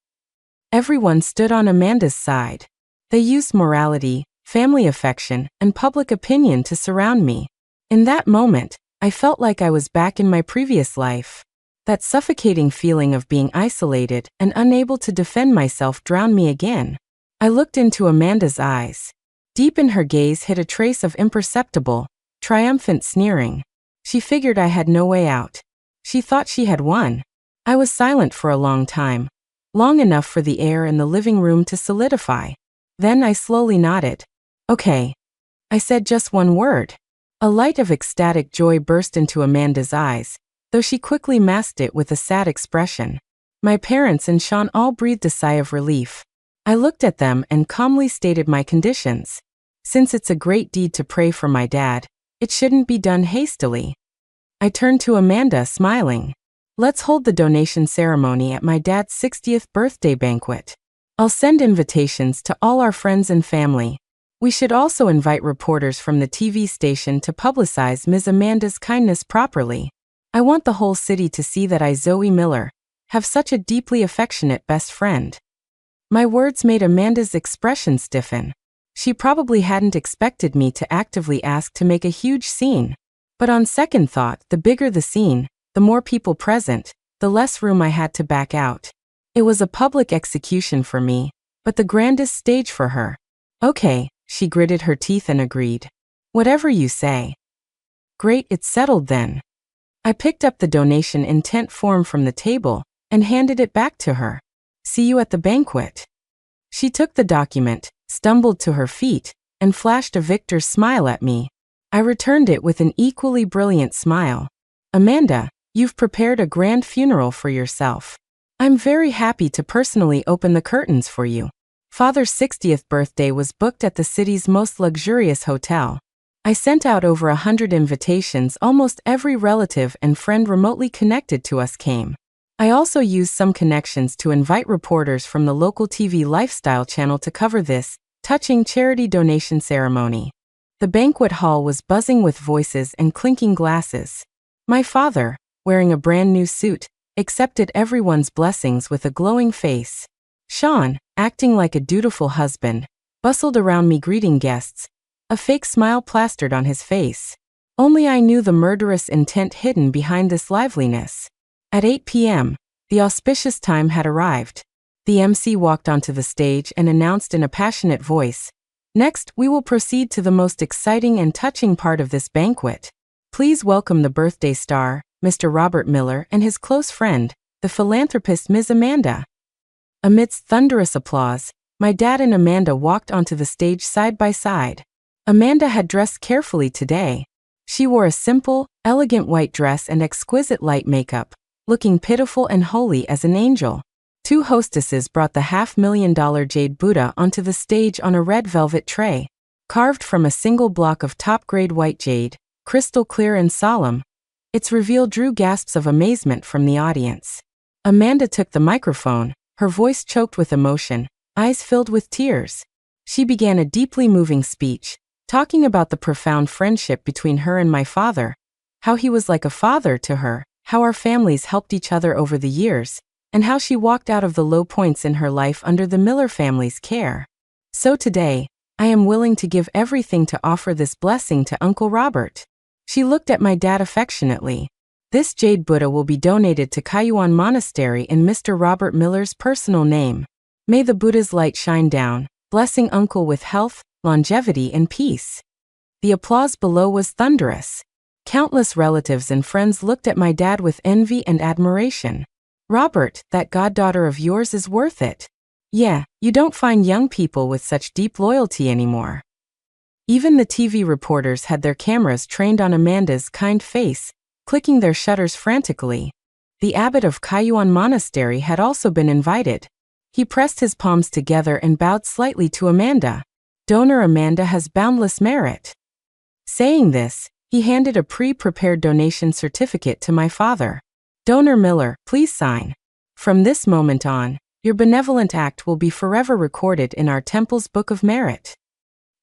A: Everyone stood on Amanda's side. They used morality, family affection, and public opinion to surround me. In that moment, I felt like I was back in my previous life. That suffocating feeling of being isolated and unable to defend myself drowned me again. I looked into Amanda's eyes. Deep in her gaze hid a trace of imperceptible, triumphant sneering. She figured I had no way out. She thought she had won. I was silent for a long time, long enough for the air in the living room to solidify. Then I slowly nodded. Okay. I said just one word. A light of ecstatic joy burst into Amanda's eyes, though she quickly masked it with a sad expression. My parents and Sean all breathed a sigh of relief. I looked at them and calmly stated my conditions. Since it's a great deed to pray for my dad, it shouldn't be done hastily. I turned to Amanda, smiling. Let's hold the donation ceremony at my dad's 60th birthday banquet. I'll send invitations to all our friends and family. We should also invite reporters from the TV station to publicize Ms. Amanda's kindness properly. I want the whole city to see that I, Zoe Miller, have such a deeply affectionate best friend. My words made Amanda's expression stiffen. She probably hadn't expected me to actively ask to make a huge scene. But on second thought, the bigger the scene, the more people present, the less room I had to back out. It was a public execution for me, but the grandest stage for her. Okay, she gritted her teeth and agreed. Whatever you say. Great, it's settled then. I picked up the donation intent form from the table and handed it back to her. See you at the banquet. She took the document, stumbled to her feet, and flashed a victor's smile at me. I returned it with an equally brilliant smile. Amanda, you've prepared a grand funeral for yourself. I'm very happy to personally open the curtains for you. Father's 60th birthday was booked at the city's most luxurious hotel. I sent out over 100 invitations. Almost every relative and friend remotely connected to us came. I also used some connections to invite reporters from the local TV lifestyle channel to cover this touching charity donation ceremony. The banquet hall was buzzing with voices and clinking glasses. My father, wearing a brand new suit, accepted everyone's blessings with a glowing face. Sean, acting like a dutiful husband, bustled around me greeting guests, a fake smile plastered on his face. Only I knew the murderous intent hidden behind this liveliness. At 8 p.m., the auspicious time had arrived. The MC walked onto the stage and announced in a passionate voice, "Next, we will proceed to the most exciting and touching part of this banquet. Please welcome the birthday star, Mr. Robert Miller, and his close friend, the philanthropist Ms. Amanda." Amidst thunderous applause, my dad and Amanda walked onto the stage side by side. Amanda had dressed carefully today. She wore a simple, elegant white dress and exquisite light makeup, looking pitiful and holy as an angel. Two hostesses brought the $500,000 jade Buddha onto the stage on a red velvet tray, carved from a single block of top-grade white jade, crystal clear and solemn. Its reveal drew gasps of amazement from the audience. Amanda took the microphone, her voice choked with emotion, eyes filled with tears. She began a deeply moving speech, talking about the profound friendship between her and my father, how he was like a father to her, how our families helped each other over the years, and how she walked out of the low points in her life under the Miller family's care. So today, I am willing to give everything to offer this blessing to Uncle Robert. She looked at my dad affectionately. This jade Buddha will be donated to Kayuan Monastery in Mr. Robert Miller's personal name. May the Buddha's light shine down, blessing Uncle with health, longevity, and peace. The applause below was thunderous. Countless relatives and friends looked at my dad with envy and admiration. Robert, that goddaughter of yours is worth it. Yeah, you don't find young people with such deep loyalty anymore. Even the TV reporters had their cameras trained on Amanda's kind face, clicking their shutters frantically. The abbot of Kayuan Monastery had also been invited. He pressed his palms together and bowed slightly to Amanda. Donor Amanda has boundless merit. Saying this, he handed a pre-prepared donation certificate to my father. Donor Miller, please sign. From this moment on, your benevolent act will be forever recorded in our temple's book of merit.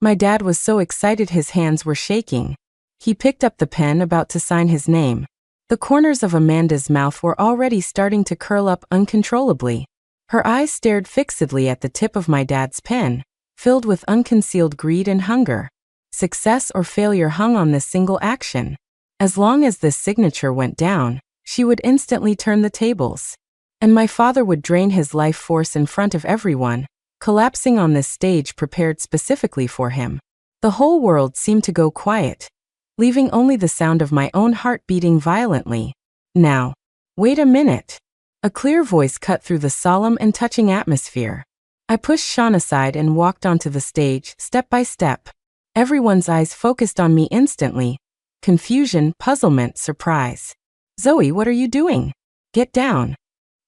A: My dad was so excited his hands were shaking. He picked up the pen about to sign his name. The corners of Amanda's mouth were already starting to curl up uncontrollably. Her eyes stared fixedly at the tip of my dad's pen, filled with unconcealed greed and hunger. Success or failure hung on this single action. As long as this signature went down, she would instantly turn the tables. And my father would drain his life force in front of everyone, collapsing on this stage prepared specifically for him. The whole world seemed to go quiet, leaving only the sound of my own heart beating violently. Now, wait a minute. A clear voice cut through the solemn and touching atmosphere. I pushed Sean aside and walked onto the stage, step by step. Everyone's eyes focused on me instantly. Confusion, puzzlement, surprise. Zoe, what are you doing? Get down.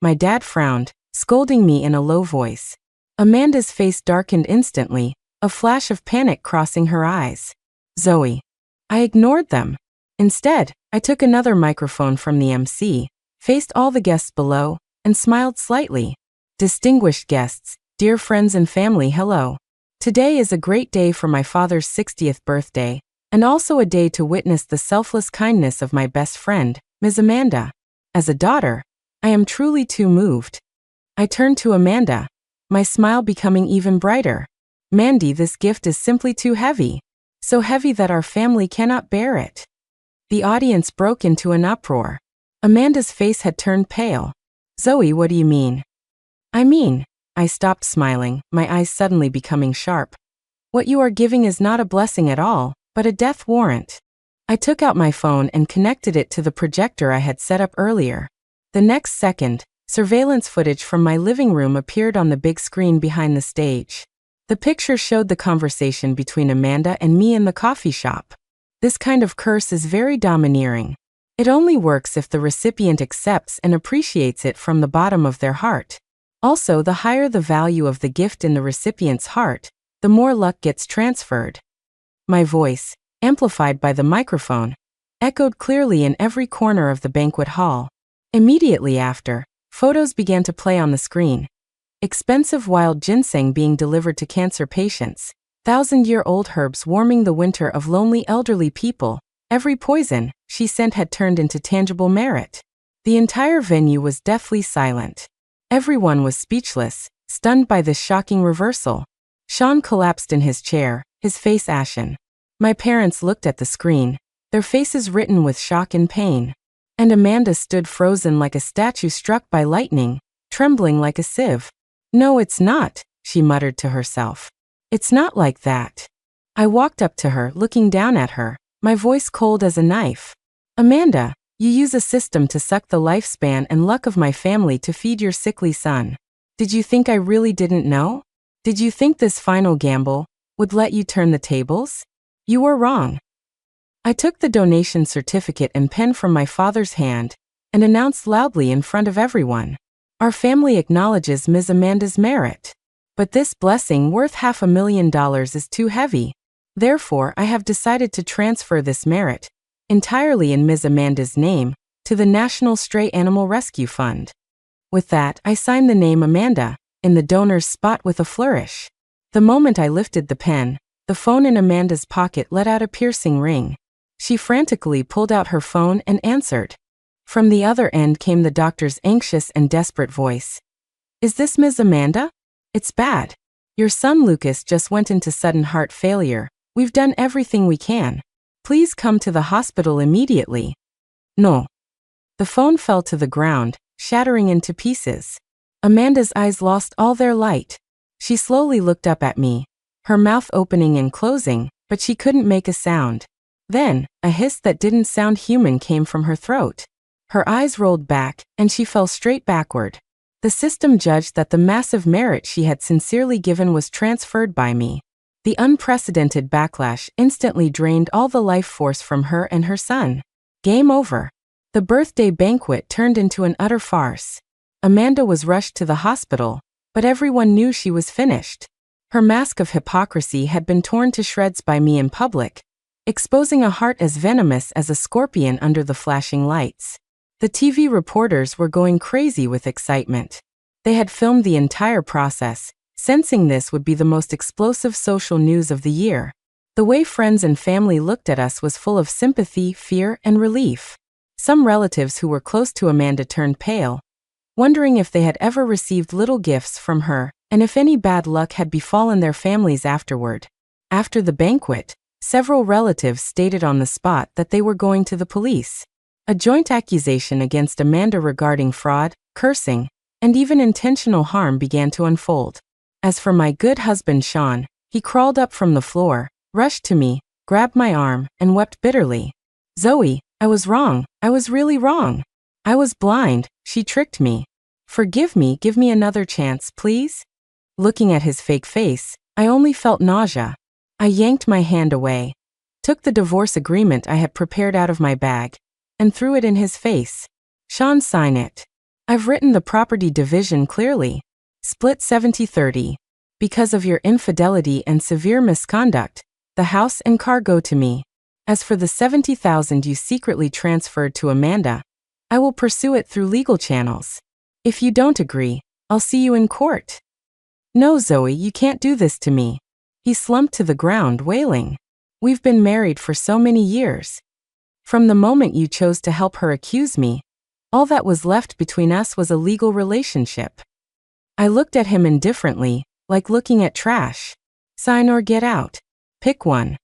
A: My dad frowned, scolding me in a low voice. Amanda's face darkened instantly, a flash of panic crossing her eyes. Zoe. I ignored them. Instead, I took another microphone from the MC, faced all the guests below, and smiled slightly. Distinguished guests, dear friends and family, hello. Today is a great day for my father's 60th birthday, and also a day to witness the selfless kindness of my best friend, Ms. Amanda. As a daughter, I am truly too moved. I turned to Amanda, my smile becoming even brighter. Mandy, this gift is simply too heavy. So heavy that our family cannot bear it. The audience broke into an uproar. Amanda's face had turned pale. Zoe, what do you mean? I stopped smiling, my eyes suddenly becoming sharp. What you are giving is not a blessing at all, but a death warrant. I took out my phone and connected it to the projector I had set up earlier. The next second, surveillance footage from my living room appeared on the big screen behind the stage. The picture showed the conversation between Amanda and me in the coffee shop. This kind of curse is very domineering. It only works if the recipient accepts and appreciates it from the bottom of their heart. Also, the higher the value of the gift in the recipient's heart, the more luck gets transferred. My voice, amplified by the microphone, echoed clearly in every corner of the banquet hall. Immediately after, photos began to play on the screen. Expensive wild ginseng being delivered to cancer patients, 1,000-year-old herbs warming the winter of lonely elderly people. Every poison she sent had turned into tangible merit. The entire venue was deathly silent. Everyone was speechless, stunned by this shocking reversal. Sean collapsed in his chair, his face ashen. My parents looked at the screen, their faces written with shock and pain. And Amanda stood frozen like a statue struck by lightning, trembling like a sieve. No, it's not, she muttered to herself. It's not like that. I walked up to her, looking down at her, my voice cold as a knife. Amanda, you use a system to suck the lifespan and luck of my family to feed your sickly son. Did you think I really didn't know? Did you think this final gamble would let you turn the tables? You were wrong. I took the donation certificate and pen from my father's hand and announced loudly in front of everyone. Our family acknowledges Ms. Amanda's merit. But this blessing worth $500,000 is too heavy. Therefore, I have decided to transfer this merit, entirely in Ms. Amanda's name, to the National Stray Animal Rescue Fund. With that, I signed the name Amanda in the donor's spot with a flourish. The moment I lifted the pen, the phone in Amanda's pocket let out a piercing ring. She frantically pulled out her phone and answered. From the other end came the doctor's anxious and desperate voice. Is this Ms. Amanda? It's bad. Your son Lucas just went into sudden heart failure. We've done everything we can. Please come to the hospital immediately. No. The phone fell to the ground, shattering into pieces. Amanda's eyes lost all their light. She slowly looked up at me, her mouth opening and closing, but she couldn't make a sound. Then, a hiss that didn't sound human came from her throat. Her eyes rolled back, and she fell straight backward. The system judged that the massive merit she had sincerely given was transferred by me. The unprecedented backlash instantly drained all the life force from her and her son. Game over. The birthday banquet turned into an utter farce. Amanda was rushed to the hospital, but everyone knew she was finished. Her mask of hypocrisy had been torn to shreds by me in public, exposing a heart as venomous as a scorpion under the flashing lights. The TV reporters were going crazy with excitement. They had filmed the entire process, sensing this would be the most explosive social news of the year. The way friends and family looked at us was full of sympathy, fear, and relief. Some relatives who were close to Amanda turned pale, wondering if they had ever received little gifts from her and if any bad luck had befallen their families afterward. After the banquet, several relatives stated on the spot that they were going to the police. A joint accusation against Amanda regarding fraud, cursing, and even intentional harm began to unfold. As for my good husband Sean, he crawled up from the floor, rushed to me, grabbed my arm, and wept bitterly. Zoe, I was wrong. I was really wrong. I was blind. She tricked me. Forgive me, give me another chance, please. Looking at his fake face, I only felt nausea. I yanked my hand away, took the divorce agreement I had prepared out of my bag, and threw it in his face. Sean, sign it. I've written the property division clearly. Split 70-30. Because of your infidelity and severe misconduct, the house and car go to me. As for the $70,000 you secretly transferred to Amanda, I will pursue it through legal channels. If you don't agree, I'll see you in court. No, Zoe, you can't do this to me. He slumped to the ground, wailing. We've been married for so many years. From the moment you chose to help her accuse me, all that was left between us was a legal relationship. I looked at him indifferently, like looking at trash. Sign or get out. Pick one.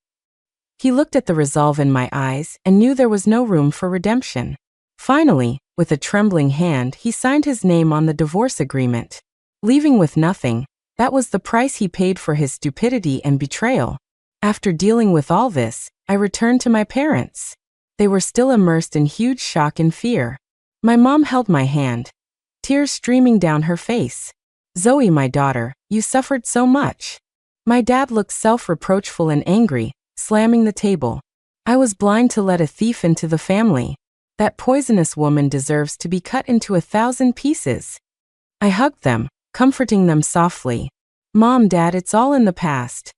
A: He looked at the resolve in my eyes and knew there was no room for redemption. Finally, with a trembling hand, he signed his name on the divorce agreement. Leaving with nothing, that was the price he paid for his stupidity and betrayal. After dealing with all this, I returned to my parents. They were still immersed in huge shock and fear. My mom held my hand, tears streaming down her face. Zoe, my daughter, you suffered so much. My dad looked self-reproachful and angry, slamming the table. I was blind to let a thief into the family. That poisonous woman deserves to be cut into 1,000 pieces. I hugged them, comforting them softly. Mom, Dad, it's all in the past.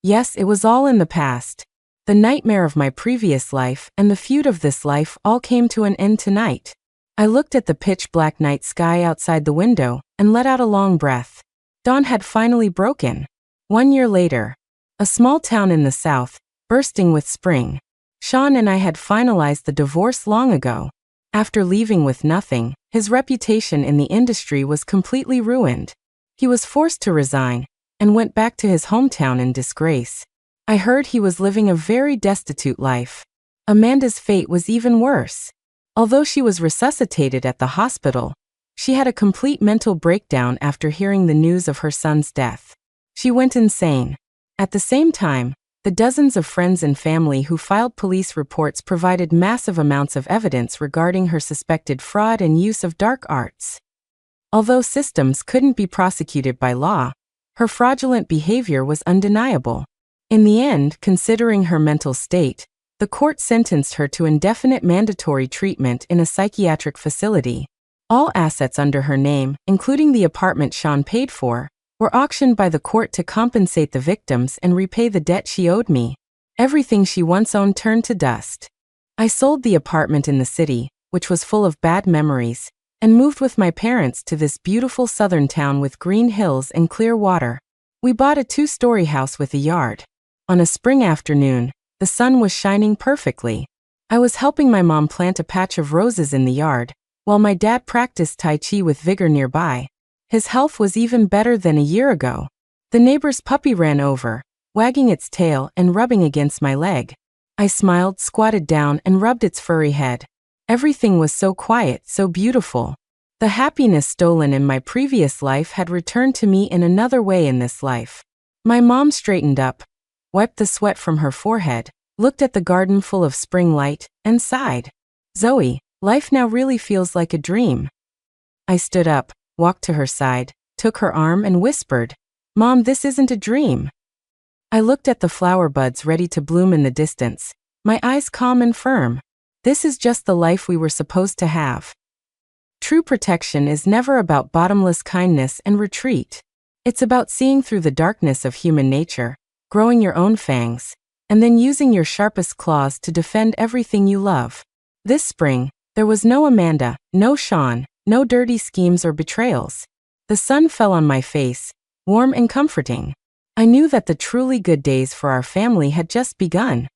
A: Yes, it was all in the past. The nightmare of my previous life and the feud of this life all came to an end tonight. I looked at the pitch-black night sky outside the window and let out a long breath. Dawn had finally broken. 1 year later, a small town in the south, bursting with spring. Sean and I had finalized the divorce long ago. After leaving with nothing, his reputation in the industry was completely ruined. He was forced to resign and went back to his hometown in disgrace. I heard he was living a very destitute life. Amanda's fate was even worse. Although she was resuscitated at the hospital, she had a complete mental breakdown after hearing the news of her son's death. She went insane. At the same time, the dozens of friends and family who filed police reports provided massive amounts of evidence regarding her suspected fraud and use of dark arts. Although systems couldn't be prosecuted by law, her fraudulent behavior was undeniable. In the end, considering her mental state, the court sentenced her to indefinite mandatory treatment in a psychiatric facility. All assets under her name, including the apartment Sean paid for, were auctioned by the court to compensate the victims and repay the debt she owed me. Everything she once owned turned to dust. I sold the apartment in the city, which was full of bad memories, and moved with my parents to this beautiful southern town with green hills and clear water. We bought a 2-story house with a yard. On a spring afternoon, the sun was shining perfectly. I was helping my mom plant a patch of roses in the yard, while my dad practiced Tai Chi with vigor nearby. His health was even better than a year ago. The neighbor's puppy ran over, wagging its tail and rubbing against my leg. I smiled, squatted down, and rubbed its furry head. Everything was so quiet, so beautiful. The happiness stolen in my previous life had returned to me in another way in this life. My mom straightened up, wiped the sweat from her forehead, looked at the garden full of spring light, and sighed. "Zoe, life now really feels like a dream." I stood up, walked to her side, took her arm and whispered, "Mom, this isn't a dream." I looked at the flower buds ready to bloom in the distance, my eyes calm and firm. This is just the life we were supposed to have. True protection is never about bottomless kindness and retreat. It's about seeing through the darkness of human nature, growing your own fangs, and then using your sharpest claws to defend everything you love. This spring, there was no Amanda, no Sean, no dirty schemes or betrayals. The sun fell on my face, warm and comforting. I knew that the truly good days for our family had just begun.